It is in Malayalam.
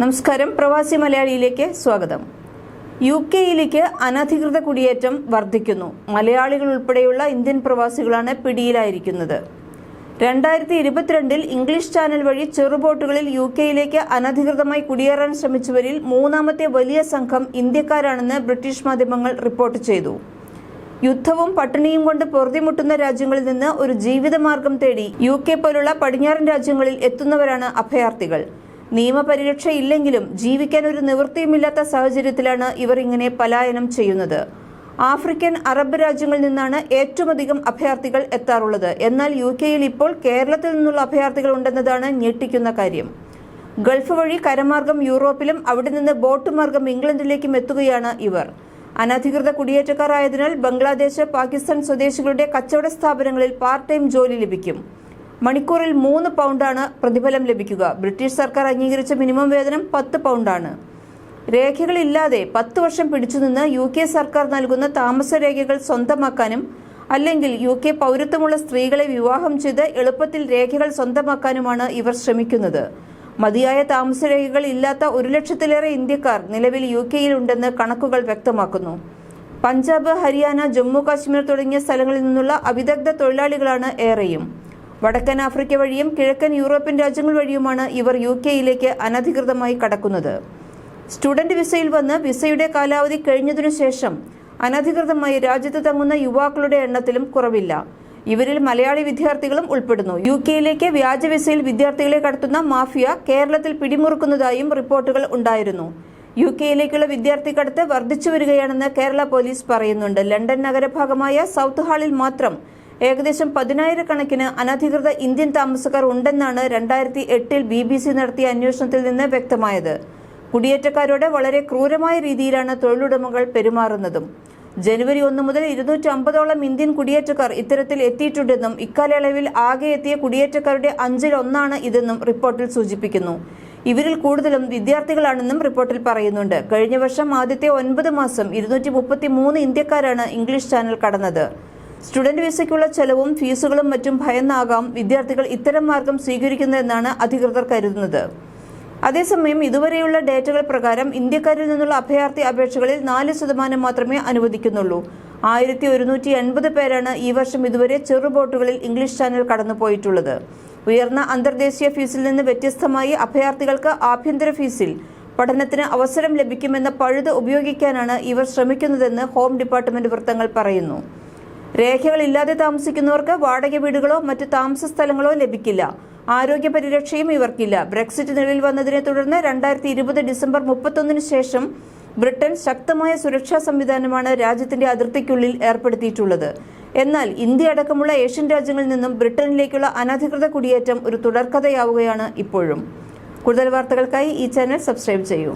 നമസ്കാരം, പ്രവാസി മലയാളിയിലേക്ക് സ്വാഗതം. യുകെയിലേക്ക് അനധികൃത കുടിയേറ്റം വർദ്ധിക്കുന്നു. മലയാളികൾ ഉൾപ്പെടെയുള്ള ഇന്ത്യൻ പ്രവാസികളാണ് പിടിയിലായിരിക്കുന്നത്. 2022 ഇംഗ്ലീഷ് ചാനൽ വഴി ചെറുബോട്ടുകളിൽ യുകെയിലേക്ക് അനധികൃതമായി കുടിയേറാൻ ശ്രമിച്ചവരിൽ മൂന്നാമത്തെ വലിയ സംഘം ഇന്ത്യക്കാരാണെന്ന് ബ്രിട്ടീഷ് മാധ്യമങ്ങൾ റിപ്പോർട്ട് ചെയ്തു. യുദ്ധവും പട്ടിണിയും കൊണ്ട് പൊറുതിമുട്ടുന്ന രാജ്യങ്ങളിൽ നിന്ന് ഒരു ജീവിതമാർഗം തേടി യുകെ പോലുള്ള പടിഞ്ഞാറൻ രാജ്യങ്ങളിൽ എത്തുന്നവരാണ് അഭയാർത്ഥികൾ. നിയമപരിരക്ഷ ഇല്ലെങ്കിലും ജീവിക്കാൻ ഒരു നിവൃത്തിയുമില്ലാത്ത സാഹചര്യത്തിലാണ് ഇവർ ഇങ്ങനെ പലായനം ചെയ്യുന്നത്. ആഫ്രിക്കൻ, അറബ് രാജ്യങ്ങളിൽ നിന്നാണ് ഏറ്റവും അധികം അഭയാർത്ഥികൾ എത്താറുള്ളത്. എന്നാൽ യുകെയിൽ ഇപ്പോൾ കേരളത്തിൽ നിന്നുള്ള അഭയാർത്ഥികൾ ഉണ്ടെന്നതാണ് ഞെട്ടിക്കുന്ന കാര്യം. ഗൾഫ് വഴി കരമാർഗം യൂറോപ്പിലും അവിടെ നിന്ന് ബോട്ട് മാർഗം ഇംഗ്ലണ്ടിലേക്കും എത്തുകയാണ് ഇവർ. അനധികൃത കുടിയേറ്റക്കാർ ആയതിനാൽ ബംഗ്ലാദേശ്, പാകിസ്ഥാൻ സ്വദേശികളുടെ കച്ചവട സ്ഥാപനങ്ങളിൽ പാർട്ട് ടൈം ജോലി ലഭിക്കും. മണിക്കൂറിൽ 3 പൗണ്ടാണ് പ്രതിഫലം ലഭിക്കുക. ബ്രിട്ടീഷ് സർക്കാർ അംഗീകരിച്ച മിനിമം വേതനം 10 പൗണ്ടാണ്. രേഖകളില്ലാതെ 10 വർഷം പിടിച്ചുനിന്ന് യുകെ സർക്കാർ നൽകുന്ന താമസ രേഖകൾ സ്വന്തമാക്കാനും അല്ലെങ്കിൽ യുകെ പൗരത്വമുള്ള സ്ത്രീകളെ വിവാഹം ചെയ്ത് എളുപ്പത്തിൽ രേഖകൾ സ്വന്തമാക്കാനുമാണ് ഇവർ ശ്രമിക്കുന്നത്. മതിയായ താമസരേഖകൾ ഇല്ലാത്ത 1 ലക്ഷത്തിലേറെ ഇന്ത്യക്കാർ നിലവിൽ യുകെയിൽ ഉണ്ടെന്ന് കണക്കുകൾ വ്യക്തമാക്കുന്നു. പഞ്ചാബ്, ഹരിയാന, ജമ്മു കാശ്മീർ തുടങ്ങിയ സ്ഥലങ്ങളിൽ നിന്നുള്ള അവിദഗ്ധ തൊഴിലാളികളാണ് ഏറെയും. വടക്കൻ ആഫ്രിക്ക വഴിയും കിഴക്കൻ യൂറോപ്യൻ രാജ്യങ്ങൾ വഴിയുമാണ് ഇവർ യുകെയിലേക്ക് അനധികൃതമായി കടക്കുന്നത്. സ്റ്റുഡന്റ് വിസയിൽ വന്ന് വിസയുടെ കാലാവധി കഴിഞ്ഞതിനു ശേഷം അനധികൃതമായി രാജ്യത്ത് തങ്ങുന്ന യുവാക്കളുടെ എണ്ണത്തിലും കുറവില്ല. ഇവരിൽ മലയാളി വിദ്യാർത്ഥികളും ഉൾപ്പെടുന്നു. യുകെയിലേക്ക് വ്യാജ വിസയിൽ വിദ്യാർത്ഥികളെ കടത്തുന്ന മാഫിയ കേരളത്തിൽ പിടിമുറുക്കുന്നതായും റിപ്പോർട്ടുകൾ ഉണ്ടായിരുന്നു. യുകെയിലേക്കുള്ള വിദ്യാർത്ഥി കടത്ത് വർദ്ധിച്ചു വരികയാണെന്ന് കേരള പോലീസ് പറയുന്നുണ്ട്. ലണ്ടൻ നഗരഭാഗമായ സൗത്ത് ഹാളിൽ മാത്രം ഏകദേശം 10,000 കണക്കിന് അനധികൃത ഇന്ത്യൻ താമസക്കാർ ഉണ്ടെന്നാണ് 2008 BBC നടത്തിയ അന്വേഷണത്തിൽ നിന്ന് വ്യക്തമായത്. കുടിയേറ്റക്കാരോട് വളരെ ക്രൂരമായ രീതിയിലാണ് തൊഴിലുടമകൾ പെരുമാറുന്നതും. ജനുവരി 1 മുതൽ 250ഓളം ഇന്ത്യൻ കുടിയേറ്റക്കാർ ഇത്തരത്തിൽ എത്തിയിട്ടുണ്ടെന്നും ഇക്കാലയളവിൽ ആകെ എത്തിയ കുടിയേറ്റക്കാരുടെ 5-1 ഇതെന്നും റിപ്പോർട്ടിൽ സൂചിപ്പിക്കുന്നു. ഇവരിൽ കൂടുതലും വിദ്യാർത്ഥികളാണെന്നും റിപ്പോർട്ടിൽ പറയുന്നുണ്ട്. കഴിഞ്ഞ വർഷം ആദ്യത്തെ 9 മാസം 233 ഇന്ത്യക്കാരാണ് ഇംഗ്ലീഷ് ചാനൽ കടന്നത്. സ്റ്റുഡന്റ് വിസയ്ക്കുള്ള ചെലവും ഫീസുകളും മറ്റും ഭയന്നാകാം വിദ്യാർത്ഥികൾ ഇത്തരം മാർഗം സ്വീകരിക്കുന്നതെന്നാണ് അധികൃതർ കരുതുന്നത്. അതേസമയം ഇതുവരെയുള്ള ഡേറ്റകൾ പ്രകാരം ഇന്ത്യക്കാരിൽ നിന്നുള്ള അഭയാർത്ഥി അപേക്ഷകളിൽ 4% മാത്രമേ അനുവദിക്കുന്നുള്ളൂ. 1180 പേരാണ് ഈ വർഷം ഇതുവരെ ചെറുബോട്ടുകളിൽ ഇംഗ്ലീഷ് ചാനൽ കടന്നുപോയിട്ടുള്ളത്. ഉയർന്ന അന്തർദേശീയ ഫീസിൽ നിന്ന് വ്യത്യസ്തമായി അഭയാർത്ഥികൾക്ക് ആഭ്യന്തര ഫീസിൽ പഠനത്തിന് അവസരം ലഭിക്കുമെന്ന പഴുത് ഉപയോഗിക്കാനാണ് ഇവർ ശ്രമിക്കുന്നതെന്ന് ഹോം ഡിപ്പാർട്ട്മെന്റ് വൃത്തങ്ങൾ പറയുന്നു. രേഖകളില്ലാതെ താമസിക്കുന്നവർക്ക് വാടക വീടുകളോ മറ്റ് താമസ സ്ഥലങ്ങളോ ലഭിക്കില്ല. ആരോഗ്യ പരിരക്ഷയും ഇവർക്കില്ല. ബ്രെക്സിറ്റ് നിലവിൽ വന്നതിനെ തുടർന്ന് 2020 ഡിസംബർ 31 ശേഷം ബ്രിട്ടൻ ശക്തമായ സുരക്ഷാ സംവിധാനമാണ് രാജ്യത്തിന്റെ അതിർത്തിക്കുള്ളിൽ ഏർപ്പെടുത്തിയിട്ടുള്ളത്. എന്നാൽ ഇന്ത്യ അടക്കമുള്ള ഏഷ്യൻ രാജ്യങ്ങളിൽ നിന്നും ബ്രിട്ടനിലേക്കുള്ള അനധികൃത കുടിയേറ്റം ഒരു തുടർക്കഥയാവുകയാണ് ഇപ്പോഴും. കൂടുതൽ വാർത്തകൾക്കായി ഈ ചാനൽ സബ്സ്ക്രൈബ് ചെയ്യൂ.